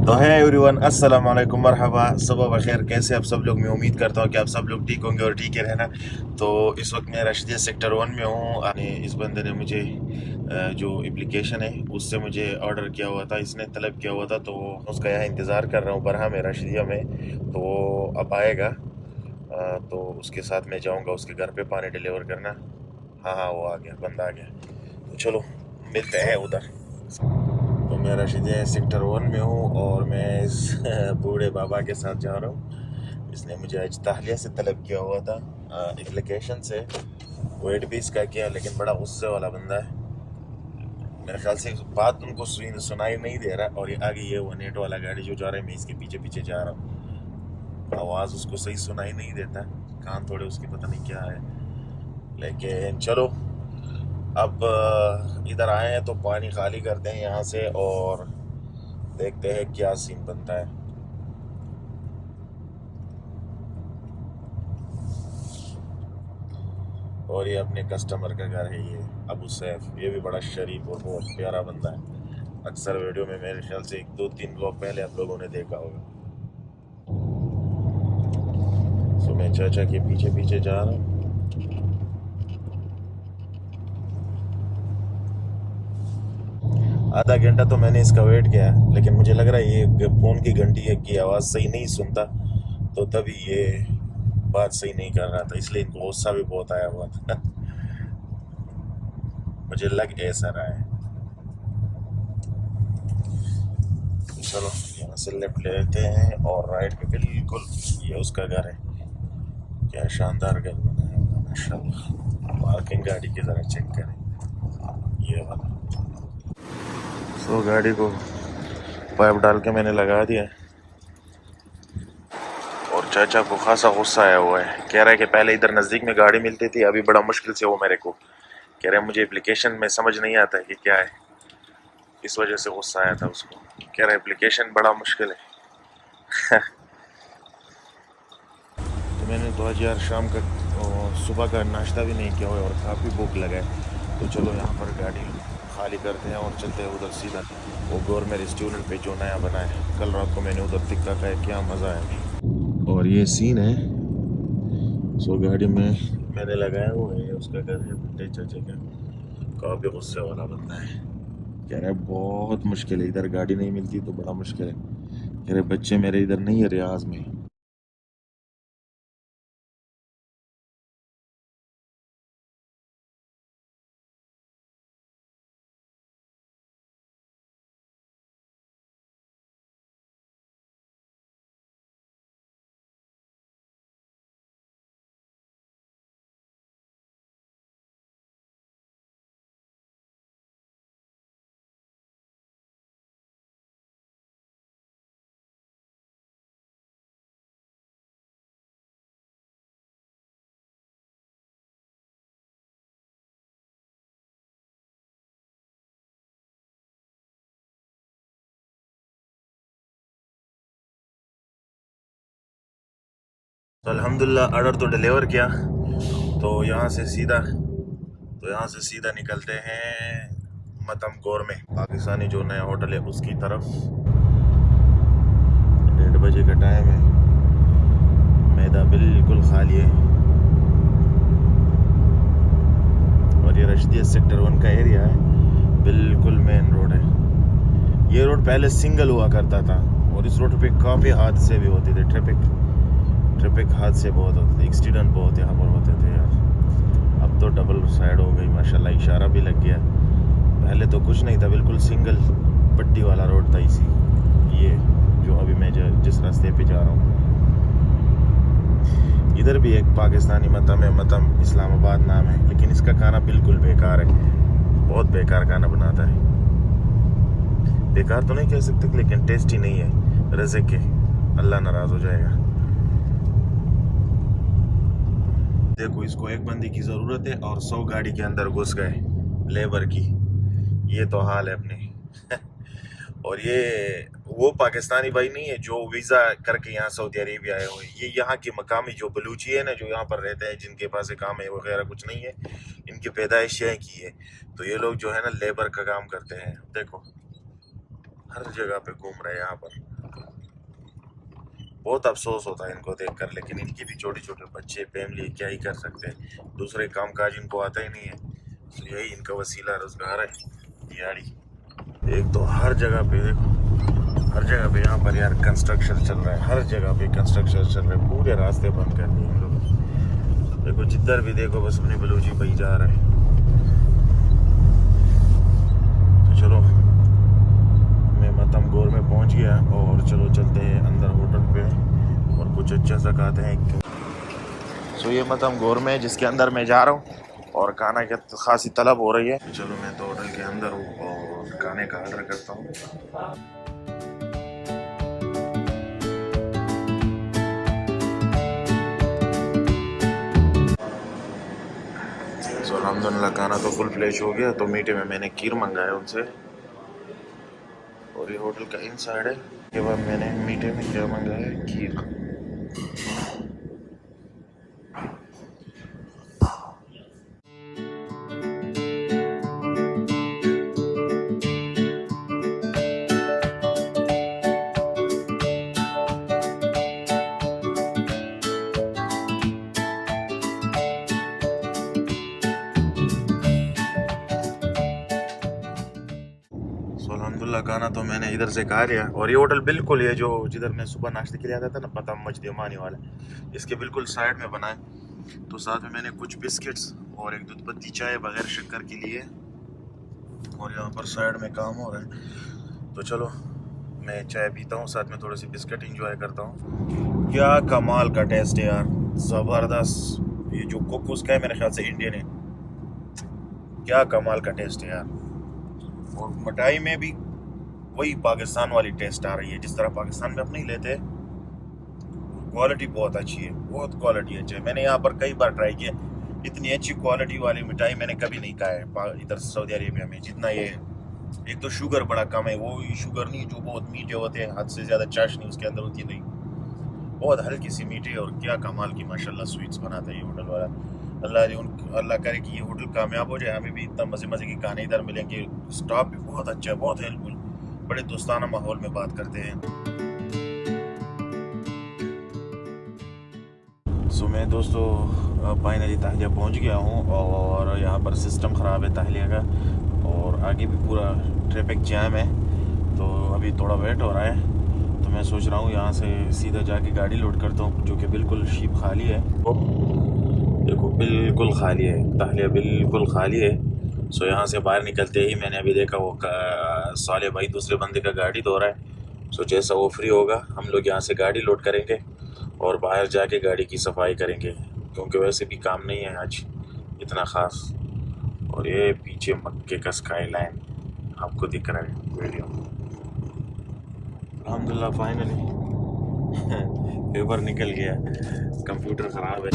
तो है एवरीवन, अस्सलाम वालेकुम, मरहबा, सुबह बखैर। कैसे आप सब लोग? मैं उम्मीद करता हूँ कि आप सब लोग ठीक होंगे और ठीक ही रहना। तो इस वक्त मैं रशिदिया सेक्टर 1 में हूँ। इस बंदे ने मुझे जो एप्लीकेशन है उससे मुझे ऑर्डर किया हुआ था, इसने तलब किया हुआ था, तो उसका यहाँ इंतज़ार कर रहा हूँ बरहा में, रशिदिया में। तो वो अब आएगा, तो उसके साथ मैं जाऊँगा उसके घर पे पानी डिलीवर करना। हाँ हाँ, वो आ गया, बंदा आ गया। तो चलो मिलते हैं उधर। तो मैं रशीदिया सेक्टर 1 में हूँ और मैं इस बूढ़े बाबा के साथ जा रहा हूँ। इसने मुझे आज ताहलिया से तलब किया हुआ था, एप्लीकेशन से। वेट भी इसका किया, लेकिन बड़ा गुस्से वाला बंदा है। मेरे ख्याल से बात उनको सुनाई नहीं दे रहा। और ये आगे ये वो नेट वाला गाड़ी जो जा रहा है, मैं इसके पीछे पीछे जा रहा हूँ। आवाज़ उसको सही सुनाई नहीं देता, कान थोड़े उसके पता नहीं क्या है। लेकिन चलो, अब इधर आए हैं तो पानी खाली करते हैं यहाँ से और देखते हैं क्या सीन बनता है। और ये अपने कस्टमर का घर है, ये अबू सैफ। ये भी बड़ा शरीफ और बहुत प्यारा बंदा है। अक्सर वीडियो में मेरे ख्याल से 1 2 3 ब्लॉग पहले आप लोगों ने देखा होगा। सो मैं चाचा के पीछे पीछे जा रहा हूँ। आधा घंटा तो मैंने इसका वेट किया, लेकिन मुझे लग रहा है ये फ़ोन की घंटी की आवाज़ सही नहीं सुनता, तो तभी ये बात सही नहीं कर रहा था, इसलिए इनको गुस्सा भी बहुत आया हुआ था। मुझे लग ऐसा रहा है। चलो यहाँ से लेफ्ट ले लेते हैं और राइट पे बिल्कुल ये उसका घर है। क्या शानदार घर बना है माशाल्लाह। पार्किंग गाड़ी की ज़रा चेक करें, ये वाला। सो गाड़ी को पाइप डाल के मैंने लगा दिया और चाचा को खासा गुस्सा आया हुआ है। कह रहा है कि पहले इधर नज़दीक में गाड़ी मिलती थी, अभी बड़ा मुश्किल से वो मेरे को कह रहे हैं, मुझे एप्लीकेशन में समझ नहीं आता है कि क्या है, इस वजह से गुस्सा आया था उसको। कह रहा है एप्लीकेशन बड़ा मुश्किल है। तो मैंने तो आज यार शाम का सुबह का नाश्ता भी नहीं किया हुआ और काफ़ी भूख लगा है। तो चलो यहाँ पर गाड़ी खाली करते हैं और चलते हैं उधर सीधा वो गवर्नमेंट रेस्टोरेंट पे जो नया बना है। कल रात को मैंने उधर टिक्का खाया, क्या मज़ा आया। और ये सीन है। सो गाड़ी में मैंने लगाया हुआ है, उसका घर है बुड्ढे चाचा का। काफ़ी गुस्से वाला बंदा है। कह रहा है बहुत मुश्किल है, इधर गाड़ी नहीं मिलती तो बड़ा मुश्किल है। कह रहे बच्चे मेरे इधर नहीं है रियाज में। तो अल्हम्दुलिल्लाह ऑर्डर तो डिलीवर किया। तो यहाँ से सीधा निकलते हैं मतम गौर में, पाकिस्तानी जो नया होटल है उसकी तरफ। 1:30 बजे का टाइम है, मैदा बिल्कुल खाली है। और ये रशिदिया सेक्टर 1 का एरिया है, बिल्कुल मेन रोड है। ये रोड पहले सिंगल हुआ करता था और इस रोड पे काफ़ी हादसे भी होते थे। ट्रैफिक हादसे बहुत होते थे, एक्सीडेंट बहुत यहाँ पर होते थे यार। अब तो डबल साइड हो गई माशाल्लाह, इशारा भी लग गया। पहले तो कुछ नहीं था, बिल्कुल सिंगल पट्टी वाला रोड था। इसी ये जो अभी मैं जिस रास्ते पे जा रहा हूँ, इधर भी एक पाकिस्तानी मतम है, मतम इस्लामाबाद नाम है, लेकिन इसका खाना बिल्कुल बेकार है। बहुत बेकार खाना बनाता है। बेकार तो नहीं कह सकते, लेकिन टेस्टी नहीं है। रज़्क़ के अल्लाह नाराज़ हो जाएगा। देखो, इसको एक बंदे की ज़रूरत है और 100 गाड़ी के अंदर घुस गए लेबर की। ये तो हाल है अपने। और ये वो पाकिस्तानी भाई नहीं है जो वीज़ा करके यहाँ सऊदी अरेबिया आए हुए। ये यहाँ की मकामी जो बलूची है ना, जो यहाँ पर रहते हैं, जिनके पास काम है वगैरह कुछ नहीं है, इनकी पैदाइश यहाँ की है। तो ये लोग जो है ना लेबर का काम करते हैं। देखो हर जगह पे घूम रहे हैं यहाँ पर। बहुत अफसोस होता है इनको देखकर, लेकिन इनकी भी छोटे छोटे बच्चे, फैमिली, क्या ही कर सकते हैं। दूसरे कामकाज इनको आता ही नहीं है, तो यही इनका वसीला रोजगार है दिहाड़ी। एक तो हर जगह पे देखो, हर जगह पे यहाँ पर यार कंस्ट्रक्शन चल रहा है, हर जगह पे कंस्ट्रक्शन चल रहा है, पूरे रास्ते बंद कर दिए इन लोग। देखो जिधर भी देखो बस अपनी बलूची भाई जा रहे हैं। तो चलो मैं मतम गोर में पहुंच गया और चलो चलते हैं अंदर होटल पे और कुछ अच्छा सा खाते हैं। सो ये मतम गोर में जिसके अंदर मैं जा रहा हूँ और खाना की खासी तलब हो रही है। चलो मैं तो होटल के अंदर हूँ और खाने का ऑर्डर करता हूँ। सो अल्हम्दुलिल्लाह खाना तो फुल फ्लैश हो गया। तो मीठे में मैंने खीर मंगाया उनसे और ये होटल का इनसाइड है। के बाद मैंने मीठे में क्या मंगाया है, खीर। अल्हम्दुलिल्लाह खाना तो मैंने इधर से खा लिया और ये होटल बिल्कुल ये जो जिधर मैं सुबह नाश्ते के लिए आता था ना, पता मस्जिद अमानी वाला, इसके बिल्कुल साइड में बना है। तो साथ में मैंने कुछ बिस्किट्स और एक दूध पत्ती चाय बगैर शक्कर के लिए, और यहाँ पर साइड में काम हो रहा है। तो चलो मैं चाय पीता हूँ, साथ में थोड़ी सी बिस्किट इंजॉय करता हूँ। क्या कमाल का टेस्ट है यार, ज़बरदस्त। ये जो कुक उसका है मेरे ख्याल से इंडियन है। क्या कमाल का टेस्ट है यार। और मिठाई में भी वही पाकिस्तान वाली टेस्ट आ रही है जिस तरह पाकिस्तान में अपने ही लेते। क्वालिटी बहुत अच्छी है, बहुत क्वालिटी अच्छी है। मैंने यहाँ पर कई बार ट्राई किया, इतनी अच्छी क्वालिटी वाली मिठाई मैंने कभी नहीं खाया है इधर सऊदी अरेबिया में। जितना ये, एक तो शुगर बड़ा कम है, वो शुगर नहीं जो बहुत मीठे होते हैं, हद से ज़्यादा चाशनी उसके अंदर होती नहीं, बहुत हल्की सी मीठी। और क्या कमाल की माशाल्लाह स्वीट्स बनाता है ये होटल वाला। अल्लाह करे कि ये होटल कामयाब हो जाए, हमें भी इतना मज़े मज़े के खाने इधर मिलेंगे। स्टाफ भी बहुत अच्छा है, बहुत हेल्पफुल, बड़े दोस्ताना माहौल में बात करते हैं। सो मैं दोस्तों फाइनली ताहिलिया पहुंच गया हूं और यहाँ पर सिस्टम ख़राब है ताहिलिया का और आगे भी पूरा ट्रैफिक जैम है। तो अभी थोड़ा वेट हो रहा है। तो मैं सोच रहा हूँ यहाँ से सीधा जाके गाड़ी लोड करता हूँ, जो कि बिल्कुल शीप खाली है। देखो बिल्कुल खाली है, ताहिलिया बिल्कुल खाली है। सो यहाँ से बाहर निकलते ही मैंने अभी देखा वो साले भाई दूसरे बंदे का गाड़ी धो रहा है। सो जैसा वो फ्री होगा हम लोग यहाँ से गाड़ी लोड करेंगे और बाहर जाके गाड़ी की सफाई करेंगे, क्योंकि वैसे भी काम नहीं है आज इतना ख़ास। और ये पीछे मक्के का स्काई लाइन आपको दिख रहा है वीडियो। अल्हम्दुलिल्लाह फाइनली पेपर निकल गया, कंप्यूटर ख़राब है।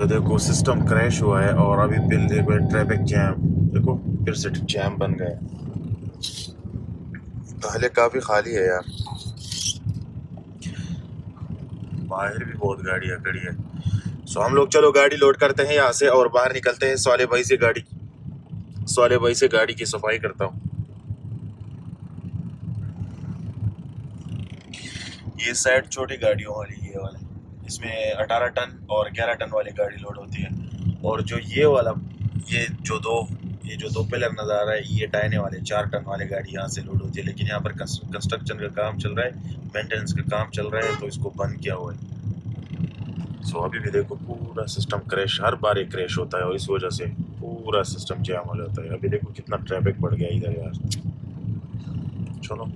देखो सिस्टम क्रैश हुआ है और अभी बिल देखो ट्रैफिक जैम, देखो फिर से जैम बन गया। पहले काफ़ी खाली है यार, बाहर भी बहुत गाड़ियाँ खड़ी है। सो हम लोग चलो गाड़ी लोड करते हैं यहाँ से और बाहर निकलते हैं। साले भाई से गाड़ी की सफाई करता हूँ। ये साइड छोटी गाड़ियों वाली, ये वाले इसमें 18 टन और 11 टन वाली गाड़ी लोड होती है। और जो ये वाला, ये जो दो पिलर नज़र आ रहा है, ये टाइने वाले 4 टन वाली गाड़ी यहाँ से लोड होती है। लेकिन यहाँ पर कंस्ट्रक्शन का काम चल रहा है, मेंटेनेंस का काम चल रहा है, तो इसको बंद किया हुआ है। सो अभी भी देखो पूरा सिस्टम क्रैश, हर बार एक क्रैश होता है और इस वजह से पूरा सिस्टम जैम हो जाता है। अभी देखो कितना ट्रैफिक बढ़ गया इधर यार। चलो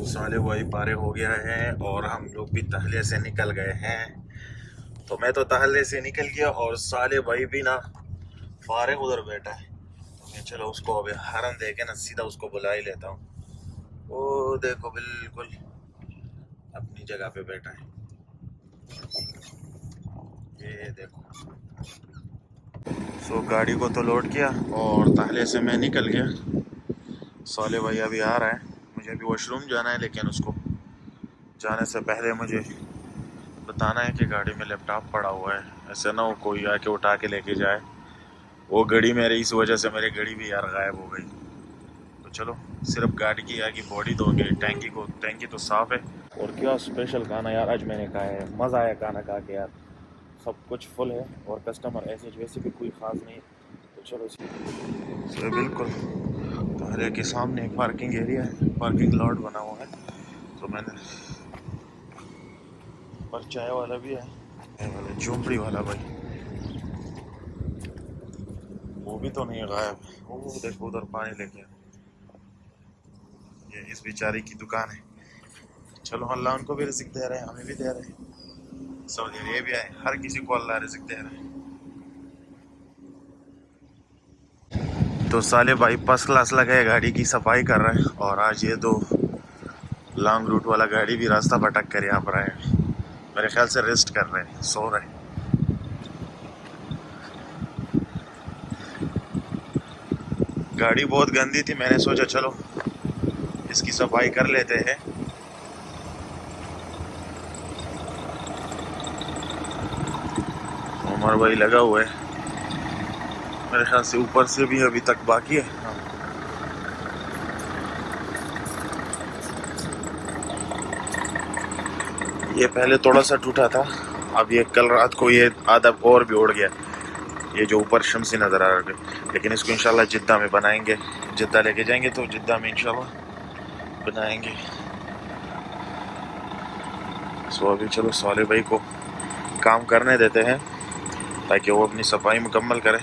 साले वही पारे हो गया है और हम लोग भी ताहिलिया से निकल गए हैं। तो मैं तो ताहिलिया से निकल गया और साले भाई भी ना फारे उधर बैठा है। तो मैं चलो उसको अभी हॉर्न दे के ना सीधा उसको बुला ही लेता हूँ। वो देखो बिल्कुल अपनी जगह पे बैठा है, ये देखो। सो गाड़ी को तो लोड किया और ताहिलिया से मैं निकल गया साले भाई अभी आ रहा है, मुझे अभी वॉशरूम जाना है, लेकिन उसको जाने से पहले मुझे बताना है कि गाड़ी में लैपटॉप पड़ा हुआ है, ऐसे ना हो कोई आके उठा के लेके जाए। वो घड़ी मेरे इस वजह से मेरी घड़ी भी यार गायब हो गई। तो चलो सिर्फ गाड़ी की आगे बॉडी धोंगे, टैंकी तो साफ है। और क्या स्पेशल खाना यार आज मैंने खाया है, मज़ा आया खाना खा के यार। सब कुछ फुल है और कस्टमर ऐसे वैसे भी कोई ख़ास नहीं है। तो चलो तो बिल्कुल पहले के सामने एक पार्किंग एरिया है, पार्किंग लॉट बना हुआ है। तो मैंने पर चाय वाला भी है, चाय वाला झोंपड़ी वाला भाई वो भी तो नहीं गायब। वो देखो उधर पानी लेके, ये इस बेचारे की दुकान है। चलो अल्लाह उनको भी रिज़्क़ दे रहे हैं, हमें भी दे रहे हैं। सऊदी अरेबिया है, हर किसी को अल्लाह रिज़्क़ दे रहे हैं। तो साले भाई फर्स्ट क्लास लगा है, गाड़ी की सफाई कर रहे हैं। और आज ये दो लॉन्ग रूट वाला गाड़ी भी रास्ता भटक कर यहाँ पर आए, मेरे ख्याल से रेस्ट कर रहे हैं, सो रहे हैं। गाड़ी बहुत गंदी थी, मैंने सोचा चलो इसकी सफाई कर लेते हैं। उमर भाई लगा हुआ है, मेरे ख्याल से ऊपर से भी अभी तक बाकी है। ये पहले थोड़ा सा टूटा था, अब ये कल रात को ये आधा और भी उड़ गया, ये जो ऊपर शमसी नज़र आ रहा है। लेकिन इसको इंशाल्लाह जिद्दा में बनाएंगे, जिद्दा लेके जाएंगे तो जिद्दा में इंशाल्लाह बनाएंगे। सो अभी चलो साले भाई को काम करने देते हैं ताकि वो अपनी सफाई मुकम्मल करे।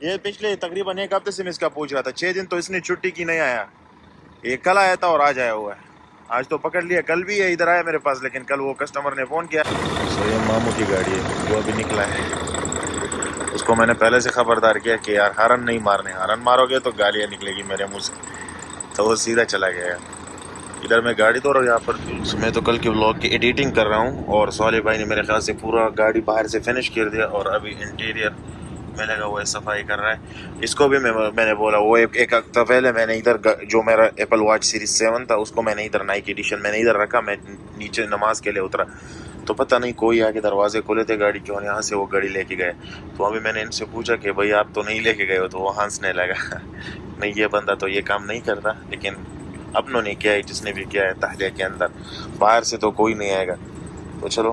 ये पिछले तकरीबन एक हफ्ते से मैं इसका पूछ रहा था, 6 दिन तो इसने छुट्टी की नहीं आया। ये कल आया था और आज आया हुआ है, आज तो पकड़ लिया। कल भी ये इधर आया मेरे पास, लेकिन कल वो कस्टमर ने फ़ोन किया। तो ये मामू की गाड़ी है जो अभी निकला है, उसको मैंने पहले से खबरदार किया कि यार हॉर्न नहीं मारने, हॉर्न मारोगे तो गालियाँ निकलेगी मेरे मुँह से। तो वो सीधा चला गया। इधर मैं गाड़ी तो यहाँ पर मैं तो कल के व्लॉग की एडिटिंग कर रहा हूँ, और साले भाई ने मेरे ख्याल से पूरा गाड़ी बाहर से फिनिश कर दिया और अभी इंटीरियर में लगा हुआ है, सफाई कर रहा है। इसको भी मैंने बोला, वो एक हफ्ता पहले मैंने इधर जो मेरा एप्पल वॉच सीरीज 7 था उसको मैंने इधर नाइक एडिशन मैंने इधर रखा, मैं नीचे नमाज के लिए उतरा तो पता नहीं कोई आके दरवाजे खोले थे गाड़ी के और यहाँ से वो गाड़ी लेके गए। तो अभी मैंने इनसे पूछा कि भाई आप तो नहीं लेके गए हो, तो वो हंसने लगा नहीं ये बंदा तो ये काम नहीं करता, लेकिन अपनों ने किया है, जिसने भी किया है तहलिया के अंदर, बाहर से तो कोई नहीं आएगा। तो चलो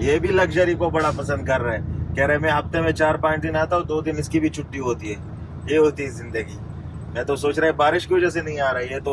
ये भी लग्जरी को बड़ा पसंद कर रहे हैं, कह रहे मैं हफ्ते में 4-5 दिन आता हूँ, 2 दिन इसकी भी छुट्टी होती है। ये होती है जिंदगी। मैं तो सोच रहा है बारिश की वजह से नहीं आ रहा है, ये तो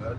3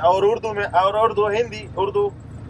और उर्दू में और उर्दू हिंदी उर्दू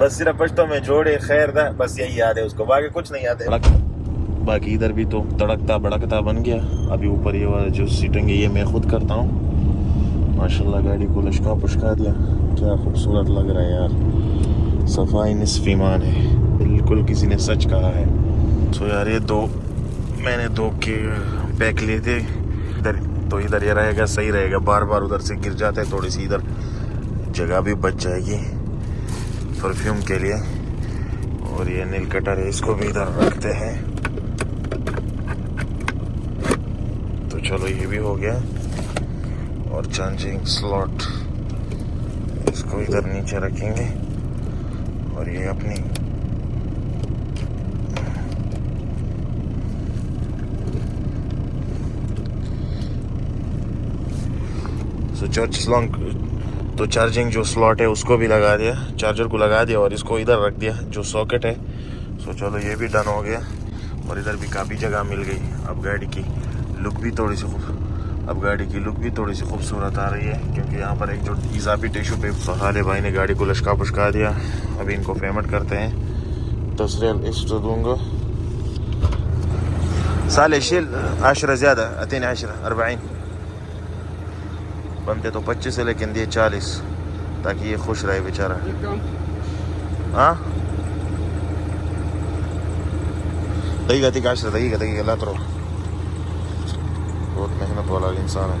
बस सिर्फ पश्तो में जोड़े खैर था, बस यही याद है उसको, बाकी कुछ नहीं याद है। बाकी इधर भी तो तड़कता भड़कता बन गया। अभी ऊपर ये वाला जो सीटिंग है ये मैं खुद करता हूँ। माशाल्लाह गाड़ी को लश्का पुश्का दिया, क्या खूबसूरत लग रहा है यार। सफाई निस्फ़ ईमान है, बिल्कुल किसी ने सच कहा है। तो यार ये मैंने 2 के पैक लिए थे इधर, तो इधर ये रहेगा, सही रहेगा, बार बार उधर से गिर जाता है, थोड़ी सी इधर जगह भी बच जाएगी परफ्यूम के लिए। और ये नील कटर है, इसको भी इधर रखते हैं। तो चलो ये भी हो गया। और चार्जिंग स्लॉट इसको इधर नीचे रखेंगे और ये अपनी चर्च लॉन्ग तो चार्जिंग जो स्लॉट है उसको भी लगा दिया, चार्जर को लगा दिया और इसको इधर रख दिया जो सॉकेट है। सो चलो ये भी डन हो गया और इधर भी काफ़ी जगह मिल गई। अब गाड़ी की लुक भी थोड़ी सी खूबसूरत आ रही है क्योंकि यहाँ पर एक जो इजाफी टिश्यू पे साले भाई ने गाड़ी को लश्का पुश्का दिया। अभी इनको पेमेंट करते हैं। 10 रियाल एक्स्ट्रा दूंगा। साले शिल 10 ज़्यादा 10 40 बनते तो 25 है लेकिन दिए 40 ताकि ये खुश रहे बेचारा। हाँ दही 10 ला तो बहुत मेहनत वाला इंसान है।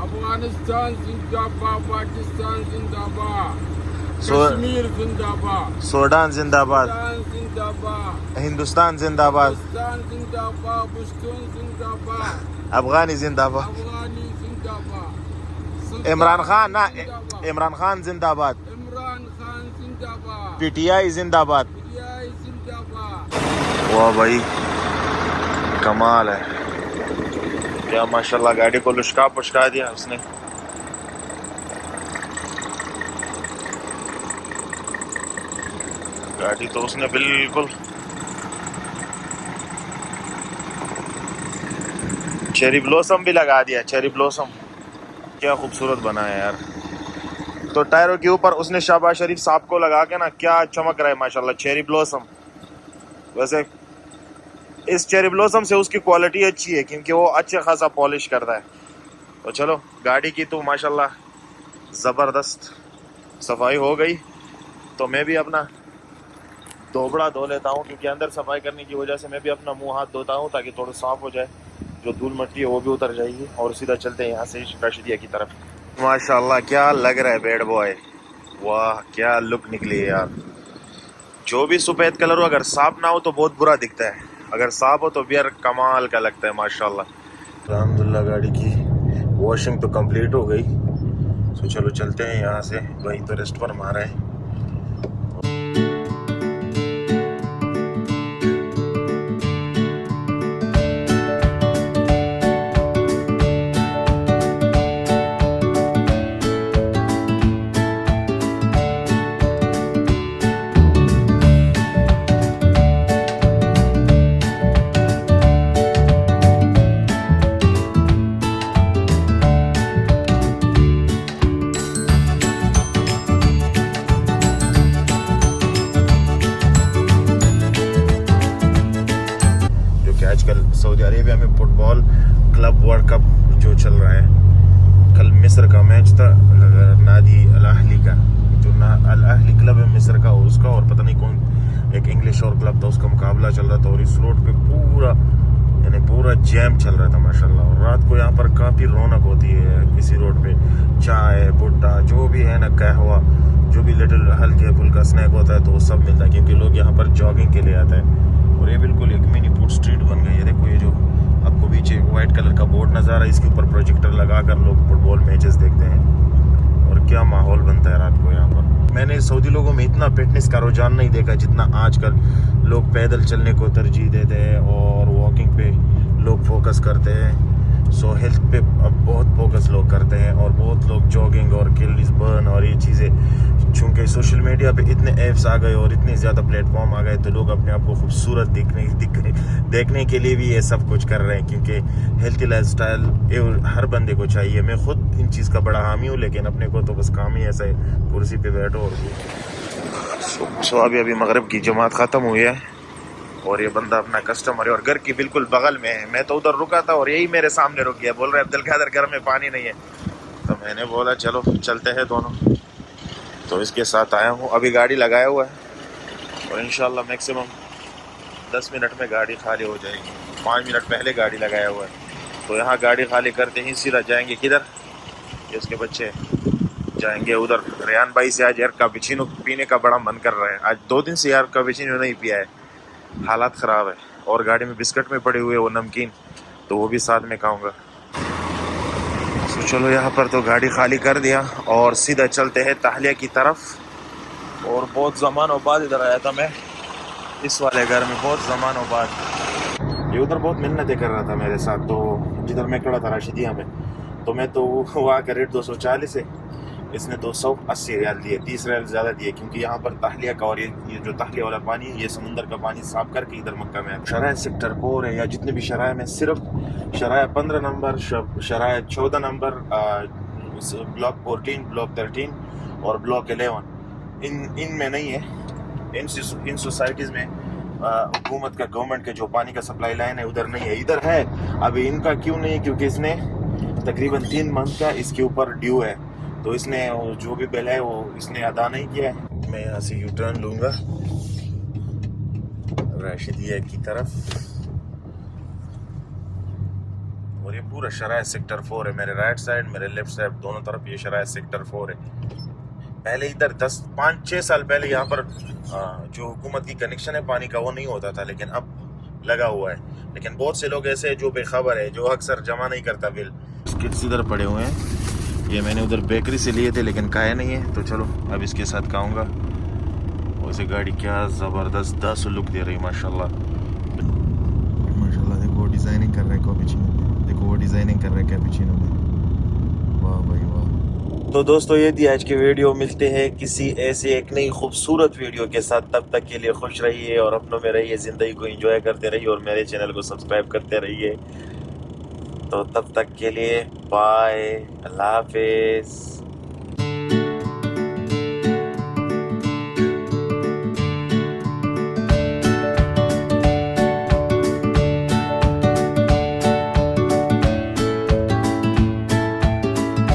अफगानिस्तान जिंदाबाद, पाकिस्तान जिंदाबाद, सो कश्मीर जिंदाबाद, सूडान जिंदाबाद, जिंदाबाद, हिंदुस्तान जिंदाबाद, पाकिस्तान जिंदाबाद, पश्तून जिंदाबाद, अफगानी जिंदाबाद, अफगानी जिंदाबाद, इमरान खान ना इमरान खान जिंदाबाद, इमरान खान जिंदाबाद, पीटीआई जिंदाबाद। पीटीआई जिंदाबाद। वाह भाई कमाल है क्या माशाल्लाह। गाड़ी को लुश्का पुश्का दिया उसने। गाड़ी तो उसने बिल्कुल चेरी ब्लॉसम भी लगा दिया। चेरी ब्लॉसम क्या खूबसूरत बना है यार। तो टायरों के ऊपर उसने शहबाज शरीफ साहब को लगा के ना क्या चमक रहा है माशाल्लाह। चेरी ब्लॉसम वैसे इस चेरी ब्लॉसम से उसकी क्वालिटी अच्छी है क्योंकि वो अच्छे खासा पॉलिश करता है। तो चलो गाड़ी की तो माशाल्लाह ज़बरदस्त सफाई हो गई। तो मैं भी अपना दोबड़ा धो लेता हूँ क्योंकि अंदर सफाई करने की वजह से मैं भी अपना मुंह हाथ धोता हूँ ताकि थोड़ा साफ हो जाए, जो धूल मिट्टी है वो भी उतर जाएगी। और सीधा चलते हैं यहाँ से राशिदिया की तरफ। माशाल्लाह क्या लग रहा है बैड बॉय। वाह क्या लुक निकली है यार। जो भी सफ़ेद कलर हो अगर साफ ना हो तो बहुत बुरा दिखता है, अगर साफ हो तो भी यार कमाल का लगता है माशाल्लाह। अल्हम्दुलिल्लाह गाड़ी की वॉशिंग तो कंप्लीट हो गई। तो चलो चलते हैं यहाँ से। वहीं तो रेस्ट पर मारा है। आजकल सऊदी अरेबिया में फुटबॉल क्लब वर्ल्ड कप जो चल रहा है। कल मिस्र का मैच था नादी अल अहली का, जो अल अहली क्लब है मिस्र का और उसका और पता नहीं कौन एक इंग्लिश और क्लब था, उसका मुकाबला चल रहा था। और इस रोड पे पूरा जैम चल रहा था माशाल्लाह। और रात को यहाँ पर काफ़ी रौनक होती है इसी रोड पे। चाय भुट्टा जो भी है ना, कहवा जो भी लिटिल हल्के फुल्का स्नैक होता है तो वो सब मिलता है क्योंकि लोग यहाँ पर जॉगिंग के लिए आते हैं। और ये बिल्कुल एक मिनी फूड स्ट्रीट बन गई है। देखो ये जो आपको पीछे वाइट कलर का बोर्ड नज़र आ रहा है, इसके ऊपर प्रोजेक्टर लगा कर लोग फुटबॉल मैचेस देखते हैं। और क्या माहौल बनता है रात को यहाँ पर। मैंने सऊदी लोगों में इतना फिटनेस का रुझान नहीं देखा जितना आजकल लोग पैदल चलने को तरजीह देते हैं और वॉकिंग पे लोग फोकस करते हैं। सो हेल्थ पे अब बहुत फोकस लोग करते हैं और बहुत लोग जॉगिंग और कैलोरीज बर्न और ये चीज़ें, चूँकि सोशल मीडिया पे इतने ऐप्स आ गए और इतने ज़्यादा प्लेटफॉर्म आ गए तो लोग अपने आप को खूबसूरत देखने के लिए भी ये सब कुछ कर रहे हैं क्योंकि हेल्थी लाइफस्टाइल हर बंदे को चाहिए। मैं खुद इन चीज़ का बड़ा हामी हूँ लेकिन अपने को तो बस काम ही ऐसा है कुर्सी पे बैठो और सो अभी मगरिब की जमात ख़त्म हुई है और ये बंदा अपना कस्टमर है और घर की बिल्कुल बगल में है। मैं तो उधर रुका था और यही मेरे सामने रुक गया, बोल रहे अब्दुल कादर घर में पानी नहीं है। तो मैंने बोला चलो चलते हैं दोनों, तो इसके साथ आया हूँ। अभी गाड़ी लगाया हुआ है और इंशाल्लाह मैक्सिमम 10 मिनट में गाड़ी खाली हो जाएगी। 5 मिनट पहले गाड़ी लगाया हुआ है तो यहाँ गाड़ी खाली करते ही सीधा जाएंगे किधर, ये उसके बच्चे जाएंगे उधर। रेहान भाई से आज यार कैपुचिनो पीने का बड़ा मन कर रहा है। आज 2 दिन से यार कैपुचिनो नहीं पिया है, हालात ख़राब है। और गाड़ी में बिस्किट में पड़े हुए वो नमकीन तो वो भी साथ में खाऊंगा। तो चलो यहाँ पर तो गाड़ी खाली कर दिया और सीधा चलते हैं ताहलिया की तरफ। और बहुत ज़मानों बाद इधर आया था मैं, इस वाले घर में बहुत ज़मानों बाद। ये उधर बहुत मिन्नतें कर रहा था मेरे साथ, तो जिधर मैं खड़ा था राशिदिया में, तो मैं तो वहाँ का रेट 240 है, इसने 280 रियाल दिए, 30 रियाल ज़्यादा दिए, क्योंकि यहाँ पर ताहलिया का और ये जो ताहलिया वाला पानी है, ये समुंदर का पानी साफ करके इधर मक्का में शराय सेक्टर 4 है, या जितने भी शराय में सिर्फ शराय 15 नंबर, शराय 14 नंबर, ब्लॉक 14, ब्लॉक 13 और ब्लॉक 11 इनमें नहीं है। इन सोसाइटीज़ में हुकूमत का, गवर्नमेंट के जो पानी का सप्लाई लाइन है उधर नहीं है। इधर है, अभी इनका क्यों नहीं है, क्योंकि इसने तकरीबन 3 मंथ का इसके ऊपर ड्यू है, तो इसने जो भी बिल है वो इसने अदा नहीं किया है। मैं यहाँ से यू टर्न लूँगा राशिदिया की तरफ, और ये पूरा शराय सेक्टर 4 है। मेरे राइट साइड, मेरे लेफ्ट साइड, दोनों तरफ ये शराय सेक्टर 4 है। पहले इधर 5-6 साल पहले यहाँ पर जो हुकूमत की कनेक्शन है पानी का वो नहीं होता था, लेकिन अब लगा हुआ है। लेकिन बहुत से लोग ऐसे हैं जो बेखबर है, जो अक्सर जमा नहीं करता बिल। बिस्किट्स इधर पड़े हुए हैं, ये मैंने उधर बेकरी से लिए थे लेकिन खाए नहीं है, तो चलो अब इसके साथ खाऊंगा। वैसे गाड़ी क्या ज़बरदस्त 10 लुक दे रही माशाल्लाह। माशाल्लाह देखो डिज़ाइनिंग कर रहे हैं कैपुचिनो में, देखो वो डिज़ाइनिंग कर रहे हैं कैपुचिनो में, वाह भाई वाह। तो दोस्तों ये थी आज की वीडियो, मिलते हैं किसी ऐसे एक नई खूबसूरत वीडियो के साथ। तब तक के लिए खुश रहिए और अपनों में रहिए, ज़िंदगी को एंजॉय करते रहिए और मेरे चैनल को सब्सक्राइब करते रहिए। तो तब तक के लिए बाय, अल्लाह हाफिज़।